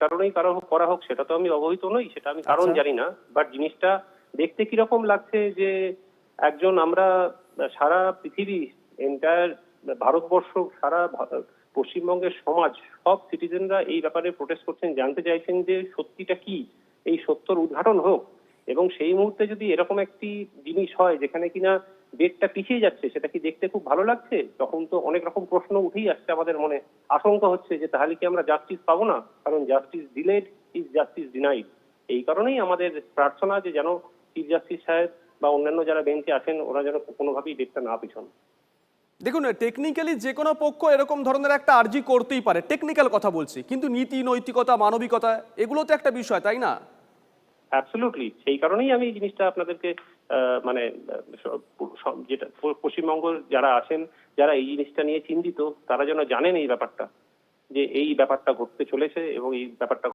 কারণেই করা হোক সেটা তো আমি অবহিত নই, সেটা আমি কারণ আচ্ছা। জানি না। বাট জিনিসটা দেখতে কিরকম লাগছে যে একজন আমরা সারা পৃথিবী, এন্টায়ার ভারতবর্ষ, সারা পশ্চিমবঙ্গের সমাজ, সব সিটিজেনরা এই ব্যাপারে প্রোটেস্ট করছেন, জানতে চাইছেন যে সত্যিটা কি, এই সত্যর উদ্ঘাটন হোক। এবং সেই মুহূর্তে যদি এরকম একটি জিনিস হয় যেখানে কিনা ডেটটা পিছিয়ে যাচ্ছে, সেটা কি দেখতে খুব ভালো লাগছে? তখন তো অনেক রকম প্রশ্ন উঠেই আসছে আমাদের মনে। আশঙ্কা হচ্ছে যে তাহলে কি আমরা জাস্টিস পাবো না? কারণ justice delayed is justice denied. এই কারণেই আমাদের প্রার্থনা যে যেন চিফ জাস্টিস সাহেব বা অন্যান্য যারা বেঞ্চে আছেন ওরা যেন কোনোভাবেই ডেটটা না পিছন। দেখুন, টেকনিক্যালি যে কোনো পক্ষ এরকম ধরনের একটা আর্জি করতেই পারে, টেকনিক্যাল কথা বলছি, কিন্তু নীতি, নৈতিকতা, মানবিকতা এগুলো তো একটা বিষয়, তাই না? অ্যাবসলিউটলি, সেই কারণেই আমি এই জিনিসটা আপনাদেরকে মানে যেটা পশ্চিমবঙ্গ যারা আছেন, যারা এই জিনিসটা নিয়ে চিন্তিত, তারা যেন জানেন এই ব্যাপারটা, যে এই ব্যাপারটা ঘটতে চলেছে এবং এই ব্যাপারটা